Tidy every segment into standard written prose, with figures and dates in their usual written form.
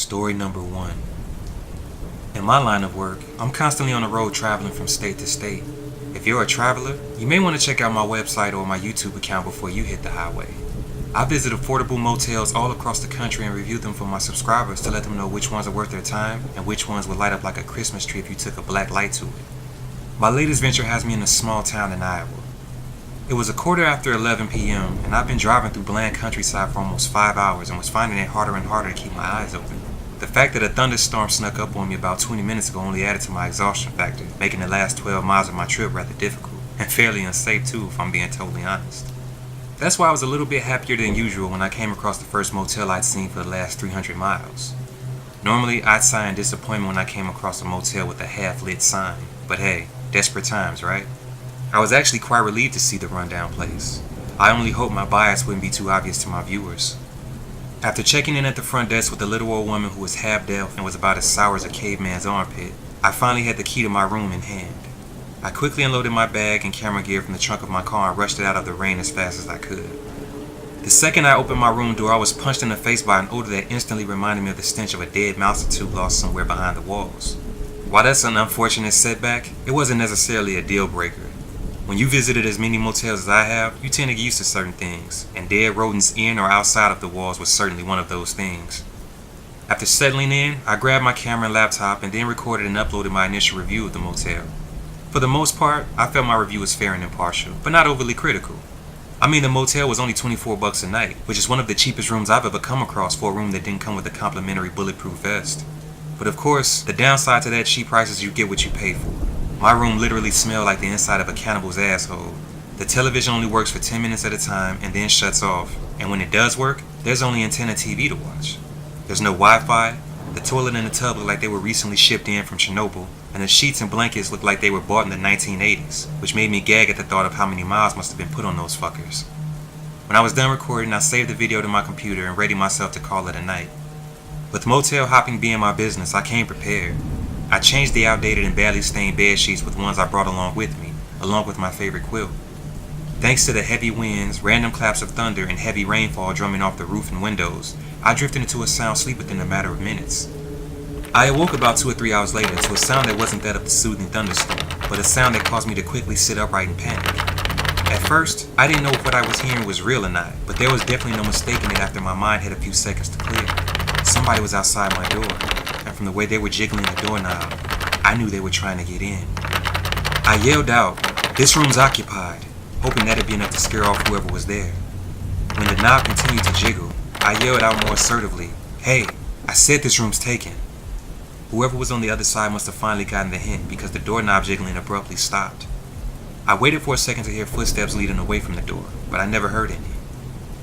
Story number 1. In my line of work, I'm constantly on the road traveling from state to state. If you're a traveler, you may want to check out my website or my YouTube account before you hit the highway. I visit affordable motels all across the country and review them for my subscribers to let them know which ones are worth their time and which ones would light up like a Christmas tree if you took a black light to it. My latest venture has me in a small town in Iowa. It was a quarter after 11 p.m. and I've been driving through bland countryside for almost 5 hours and was finding it harder and harder to keep my eyes open. The fact that a thunderstorm snuck up on me about 20 minutes ago only added to my exhaustion factor, making the last 12 miles of my trip rather difficult, and fairly unsafe too if I'm being totally honest. That's why I was a little bit happier than usual when I came across the first motel I'd seen for the last 300 miles. Normally, I'd sigh in disappointment when I came across a motel with a half-lit sign, but hey, desperate times, right? I was actually quite relieved to see the rundown place. I only hope my bias wouldn't be too obvious to my viewers. After checking in at the front desk with a little old woman who was half deaf and was about as sour as a caveman's armpit, I finally had the key to my room in hand. I quickly unloaded my bag and camera gear from the trunk of my car and rushed it out of the rain as fast as I could. The second I opened my room door, I was punched in the face by an odor that instantly reminded me of the stench of a dead mouse or two lost somewhere behind the walls. While that's an unfortunate setback, it wasn't necessarily a deal breaker. When you visited as many motels as I have, you tend to get used to certain things, and dead rodents in or outside of the walls was certainly one of those things. After settling in, I grabbed my camera and laptop and then recorded and uploaded my initial review of the motel. For the most part, I felt my review was fair and impartial, but not overly critical. I mean, the motel was only $24 a night, which is one of the cheapest rooms I've ever come across for a room that didn't come with a complimentary bulletproof vest. But of course, the downside to that cheap price is you get what you pay for. My room literally smelled like the inside of a cannibal's asshole. The television only works for 10 minutes at a time and then shuts off, and when it does work, there's only antenna TV to watch. There's no Wi-Fi, the toilet and the tub look like they were recently shipped in from Chernobyl, and the sheets and blankets look like they were bought in the 1980s, which made me gag at the thought of how many miles must have been put on those fuckers. When I was done recording, I saved the video to my computer and readied myself to call it a night. With motel hopping being my business, I came prepared. I changed the outdated and badly stained bed sheets with ones I brought along with me, along with my favorite quilt. Thanks to the heavy winds, random claps of thunder, and heavy rainfall drumming off the roof and windows, I drifted into a sound sleep within a matter of minutes. I awoke about 2 or 3 hours later to a sound that wasn't that of the soothing thunderstorm, but a sound that caused me to quickly sit upright in panic. At first, I didn't know if what I was hearing was real or not, but there was definitely no mistaking it after my mind had a few seconds to clear. Somebody was outside my door, and from the way they were jiggling the doorknob, I knew they were trying to get in. I yelled out, "This room's occupied," hoping that'd be enough to scare off whoever was there. When the knob continued to jiggle, I yelled out more assertively, "Hey, I said this room's taken." Whoever was on the other side must have finally gotten the hint because the doorknob jiggling abruptly stopped. I waited for a second to hear footsteps leading away from the door, but I never heard any.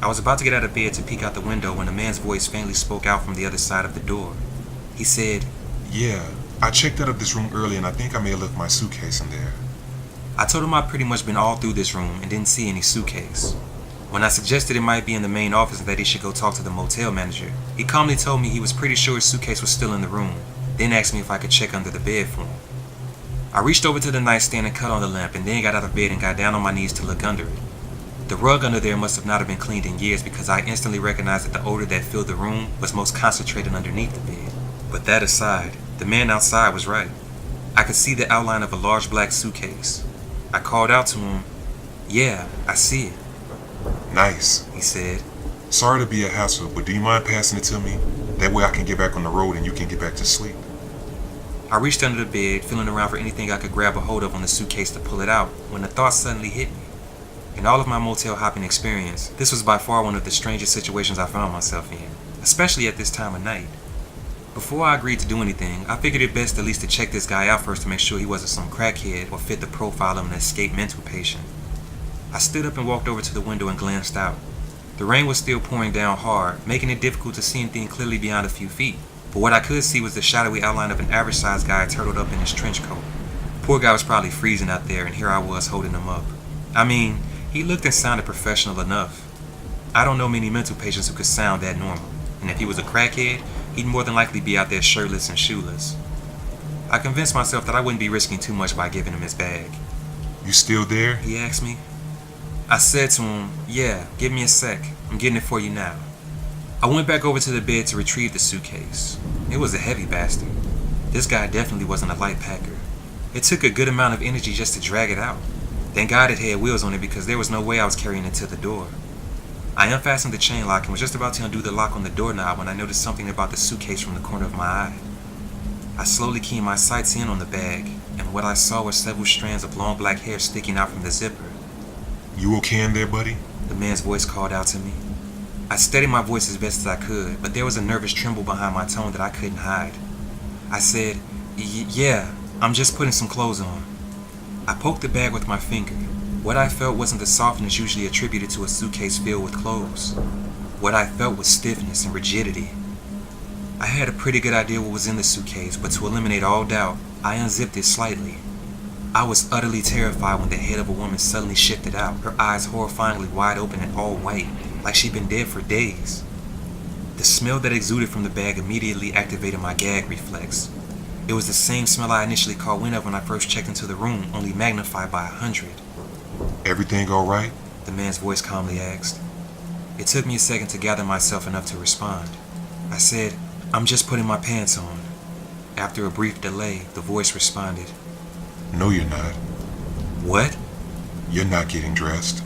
I was about to get out of bed to peek out the window when a man's voice faintly spoke out from the other side of the door. He said, "Yeah, I checked out of this room early and I think I may have left my suitcase in there." I told him I'd pretty much been all through this room and didn't see any suitcase. When I suggested it might be in the main office and that he should go talk to the motel manager, he calmly told me he was pretty sure his suitcase was still in the room, then asked me if I could check under the bed for him. I reached over to the nightstand and cut on the lamp and then got out of bed and got down on my knees to look under it. The rug under there must have not have been cleaned in years because I instantly recognized that the odor that filled the room was most concentrated underneath the bed. But that aside, the man outside was right. I could see the outline of a large black suitcase. I called out to him, "Yeah, I see it." "Nice," he said. "Sorry to be a hassle, but do you mind passing it to me? That way I can get back on the road and you can get back to sleep." I reached under the bed, feeling around for anything I could grab a hold of on the suitcase to pull it out, when the thought suddenly hit me. In all of my motel hopping experience, this was by far one of the strangest situations I found myself in, especially at this time of night. Before I agreed to do anything, I figured it best at least to check this guy out first to make sure he wasn't some crackhead or fit the profile of an escaped mental patient. I stood up and walked over to the window and glanced out. The rain was still pouring down hard, making it difficult to see anything clearly beyond a few feet, but what I could see was the shadowy outline of an average-sized guy turtled up in his trench coat. Poor guy was probably freezing out there, and here I was holding him up. I mean, he looked and sounded professional enough. I don't know many mental patients who could sound that normal, and if he was a crackhead, he'd more than likely be out there shirtless and shoeless. I convinced myself that I wouldn't be risking too much by giving him his bag. "You still there?" he asked me. I said to him, "Yeah, give me a sec. I'm getting it for you now." I went back over to the bed to retrieve the suitcase. It was a heavy bastard. This guy definitely wasn't a light packer. It took a good amount of energy just to drag it out. Thank God it had wheels on it because there was no way I was carrying it to the door. I unfastened the chain lock and was just about to undo the lock on the doorknob when I noticed something about the suitcase from the corner of my eye. I slowly keyed my sights in on the bag, and what I saw were several strands of long black hair sticking out from the zipper. You okay in there, buddy? The man's voice called out to me. I steadied my voice as best as I could, but there was a nervous tremble behind my tone that I couldn't hide. I said, yeah, I'm just putting some clothes on. I poked the bag with my finger. What I felt wasn't the softness usually attributed to a suitcase filled with clothes. What I felt was stiffness and rigidity. I had a pretty good idea what was in the suitcase, but to eliminate all doubt, I unzipped it slightly. I was utterly terrified when the head of a woman suddenly shifted out, her eyes horrifyingly wide open and all white, like she'd been dead for days. The smell that exuded from the bag immediately activated my gag reflex. It was the same smell I initially caught wind of when I first checked into the room, only magnified by 100. Everything all right? The man's voice calmly asked. It took me a second to gather myself enough to respond. I said, I'm just putting my pants on. After a brief delay, the voice responded. No, you're not. What? You're not getting dressed.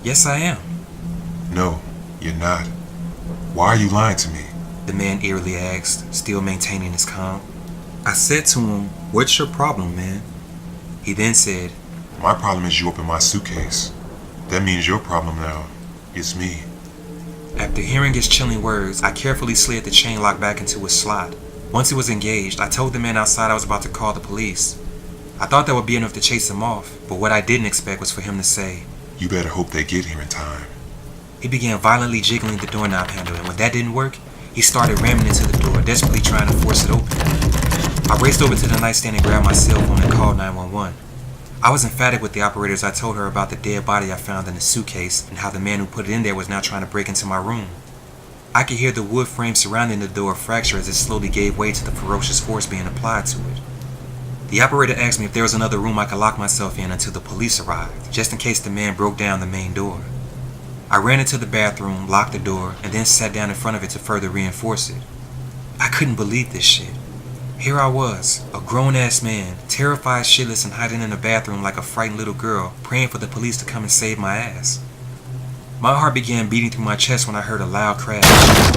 Yes, I am. No, you're not. Why are you lying to me? The man eerily asked, still maintaining his calm. I said to him, what's your problem, man? He then said, My problem is you opened my suitcase. That means your problem now is me. After hearing his chilling words, I carefully slid the chain lock back into its slot. Once it was engaged, I told the man outside I was about to call the police. I thought that would be enough to chase him off, but what I didn't expect was for him to say, You better hope they get here in time. He began violently jiggling the doorknob handle, and when that didn't work, he started ramming into the door, desperately trying to force it open. I raced over to the nightstand and grabbed my cell phone and called 911. I was emphatic with the operator as I told her about the dead body I found in the suitcase and how the man who put it in there was now trying to break into my room. I could hear the wood frame surrounding the door fracture as it slowly gave way to the ferocious force being applied to it. The operator asked me if there was another room I could lock myself in until the police arrived, just in case the man broke down the main door. I ran into the bathroom, locked the door, and then sat down in front of it to further reinforce it. I couldn't believe this shit. Here I was, a grown-ass man, terrified shitless and hiding in a bathroom like a frightened little girl, praying for the police to come and save my ass. My heart began beating through my chest when I heard a loud crash.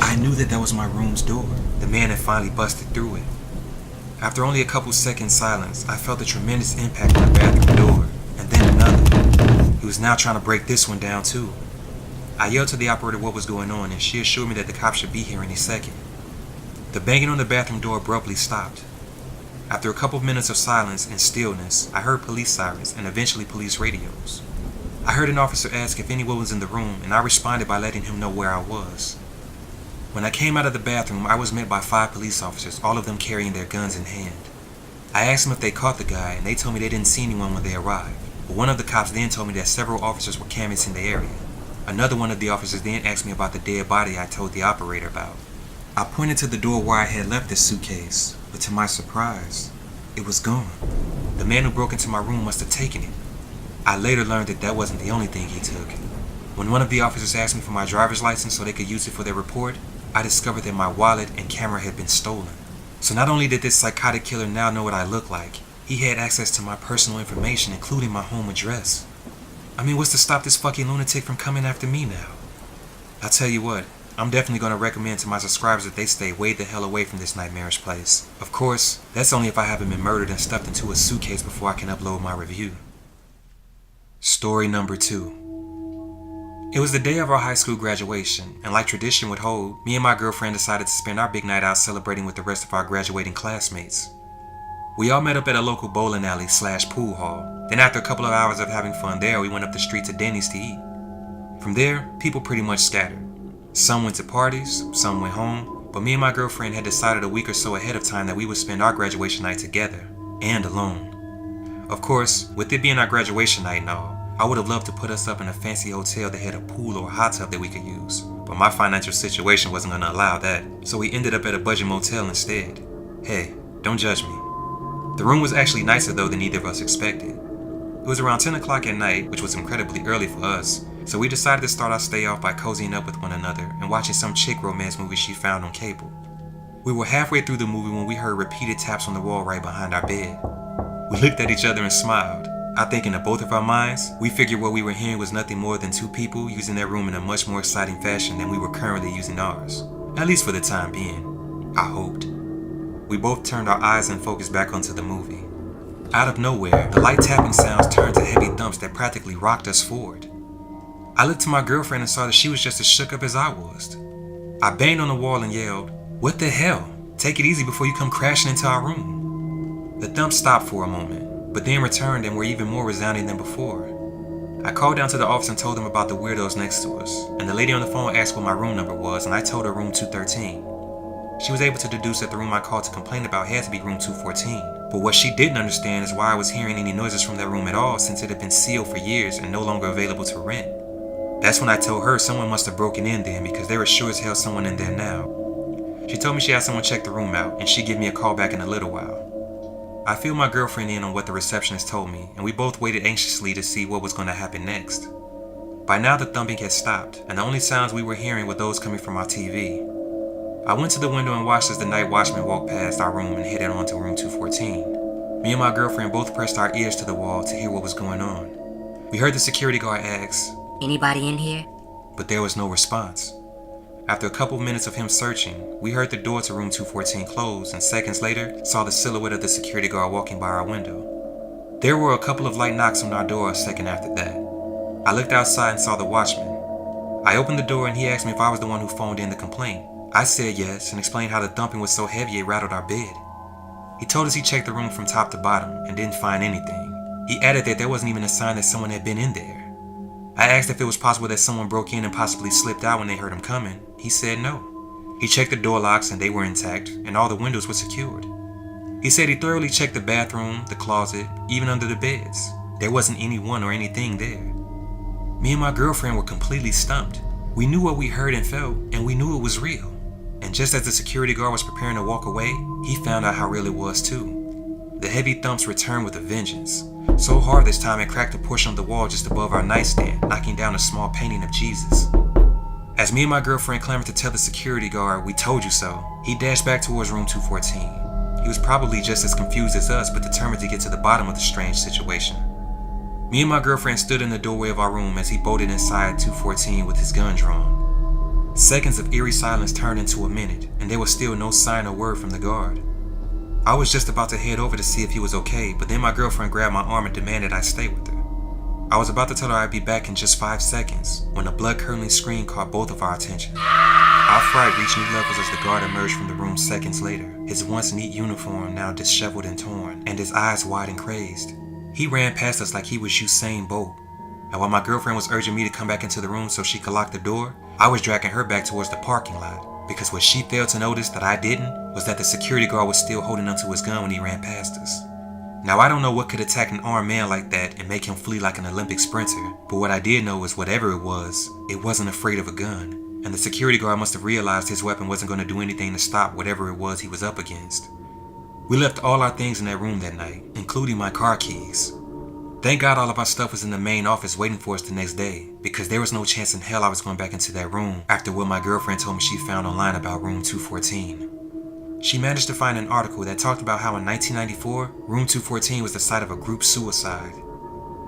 I knew that was my room's door. The man had finally busted through it. After only a couple seconds silence, I felt a tremendous impact on the bathroom door, and then another. He was now trying to break this one down too. I yelled to the operator what was going on, and she assured me that the cops should be here any second. The banging on the bathroom door abruptly stopped. After a couple of minutes of silence and stillness, I heard police sirens and eventually police radios. I heard an officer ask if anyone was in the room, and I responded by letting him know where I was. When I came out of the bathroom, I was met by 5 police officers, all of them carrying their guns in hand. I asked them if they caught the guy, and they told me they didn't see anyone when they arrived. But one of the cops then told me that several officers were canvassing the area. Another one of the officers then asked me about the dead body I told the operator about. I pointed to the door where I had left the suitcase, but to my surprise, it was gone. The man who broke into my room must have taken it. I later learned that wasn't the only thing he took. When one of the officers asked me for my driver's license so they could use it for their report, I discovered that my wallet and camera had been stolen. So not only did this psychotic killer now know what I looked like, he had access to my personal information, including my home address. I mean, what's to stop this fucking lunatic from coming after me now? I'll tell you what, I'm definitely going to recommend to my subscribers that they stay way the hell away from this nightmarish place. Of course, that's only if I haven't been murdered and stuffed into a suitcase before I can upload my review. Story number 2. It was the day of our high school graduation, and like tradition would hold, me and my girlfriend decided to spend our big night out celebrating with the rest of our graduating classmates. We all met up at a local bowling alley / pool hall. Then after a couple of hours of having fun there, we went up the street to Denny's to eat. From there, people pretty much scattered. Some went to parties, some went home, but me and my girlfriend had decided a week or so ahead of time that we would spend our graduation night together, and alone. Of course, with it being our graduation night and all, I would have loved to put us up in a fancy hotel that had a pool or a hot tub that we could use, but my financial situation wasn't going to allow that, so we ended up at a budget motel instead. Hey, don't judge me. The room was actually nicer though than either of us expected. It was around 10 o'clock at night, which was incredibly early for us, so we decided to start our stay off by cozying up with one another and watching some chick romance movie she found on cable. We were halfway through the movie when we heard repeated taps on the wall right behind our bed. We looked at each other and smiled. I think in the both of our minds, we figured what we were hearing was nothing more than two people using their room in a much more exciting fashion than we were currently using ours. At least for the time being. I hoped. We both turned our eyes and focused back onto the movie. Out of nowhere, the light tapping sounds turned to heavy thumps that practically rocked us forward. I looked to my girlfriend and saw that she was just as shook up as I was. I banged on the wall and yelled, "What the hell? Take it easy before you come crashing into our room." The thumps stopped for a moment, but then returned and were even more resounding than before. I called down to the office and told them about the weirdos next to us, and the lady on the phone asked what my room number was, and I told her room 213. She was able to deduce that the room I called to complain about had to be room 214, but what she didn't understand is why I was hearing any noises from that room at all, since it had been sealed for years and no longer available to rent. That's when I told her someone must have broken in there because there was sure as hell someone in there now. She told me she had someone check the room out and she'd give me a call back in a little while. I filled my girlfriend in on what the receptionist told me, and we both waited anxiously to see what was going to happen next. By now the thumping had stopped, and the only sounds we were hearing were those coming from our TV. I went to the window and watched as the night watchman walked past our room and headed on to room 214. Me and my girlfriend both pressed our ears to the wall to hear what was going on. We heard the security guard ask, "Anybody in here?" but there was no response. After a couple minutes of him searching, we heard the door to room 214 close, and seconds later saw the silhouette of the security guard walking by our window. There were a couple of light knocks on our door a second after that. I looked outside and saw the watchman. I opened the door and he asked me if I was the one who phoned in the complaint. I said yes and explained how the thumping was so heavy it rattled our bed. He told us he checked the room from top to bottom and didn't find anything. He added that there wasn't even a sign that someone had been in there. I asked if it was possible that someone broke in and possibly slipped out when they heard him coming. He said no. He checked the door locks and they were intact, and all the windows were secured. He said he thoroughly checked the bathroom, the closet, even under the beds. There wasn't anyone or anything there. Me and my girlfriend were completely stumped. We knew what we heard and felt, and we knew it was real. And just as the security guard was preparing to walk away, he found out how real it was too. The heavy thumps returned with a vengeance. So hard this time it cracked a portion of the wall just above our nightstand, knocking down a small painting of Jesus. As me and my girlfriend clamored to tell the security guard, "We told you so," he dashed back towards room 214. He was probably just as confused as us, but determined to get to the bottom of the strange situation. Me and my girlfriend stood in the doorway of our room as he bolted inside 214 with his gun drawn. Seconds of eerie silence turned into a minute, and there was still no sign or word from the guard. I was just about to head over to see if he was okay, but then my girlfriend grabbed my arm and demanded I stay with her. I was about to tell her I'd be back in just 5 seconds when a blood-curdling scream caught both of our attention. Our fright reached new levels as the guard emerged from the room seconds later, his once neat uniform now disheveled and torn, and his eyes wide and crazed. He ran past us like he was Usain Bolt, and while my girlfriend was urging me to come back into the room so she could lock the door, I was dragging her back towards the parking lot, because what she failed to notice that I didn't was that the security guard was still holding onto his gun when he ran past us. Now I don't know what could attack an armed man like that and make him flee like an Olympic sprinter, but what I did know is whatever it wasn't afraid of a gun, and the security guard must have realized his weapon wasn't going to do anything to stop whatever it was he was up against. We left all our things in that room that night, including my car keys. Thank God all of our stuff was in the main office waiting for us the next day, because there was no chance in hell I was going back into that room after what my girlfriend told me she found online about room 214. She managed to find an article that talked about how in 1994, room 214 was the site of a group suicide.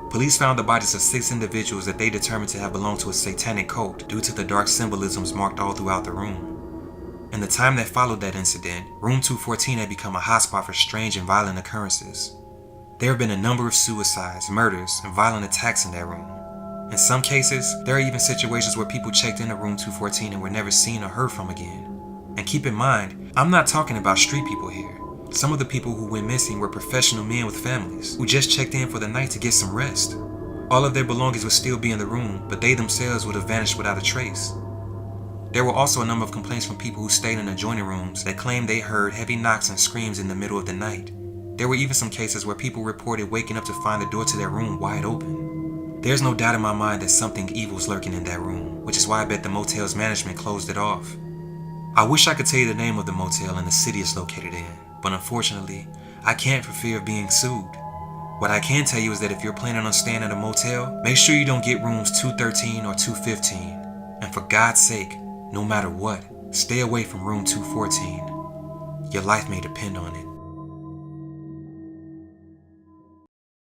Police found the bodies of 6 individuals that they determined to have belonged to a satanic cult due to the dark symbolisms marked all throughout the room. In the time that followed that incident, room 214 had become a hotspot for strange and violent occurrences. There have been a number of suicides, murders, and violent attacks in that room. In some cases, there are even situations where people checked into room 214 and were never seen or heard from again. And keep in mind, I'm not talking about street people here. Some of the people who went missing were professional men with families who just checked in for the night to get some rest. All of their belongings would still be in the room, but they themselves would have vanished without a trace. There were also a number of complaints from people who stayed in adjoining rooms that claimed they heard heavy knocks and screams in the middle of the night. There were even some cases where people reported waking up to find the door to their room wide open. There's no doubt in my mind that something evil is lurking in that room, which is why I bet the motel's management closed it off. I wish I could tell you the name of the motel and the city it's located in, but unfortunately, I can't for fear of being sued. What I can tell you is that if you're planning on staying at a motel, make sure you don't get rooms 213 or 215. And for God's sake, no matter what, stay away from room 214. Your life may depend on it.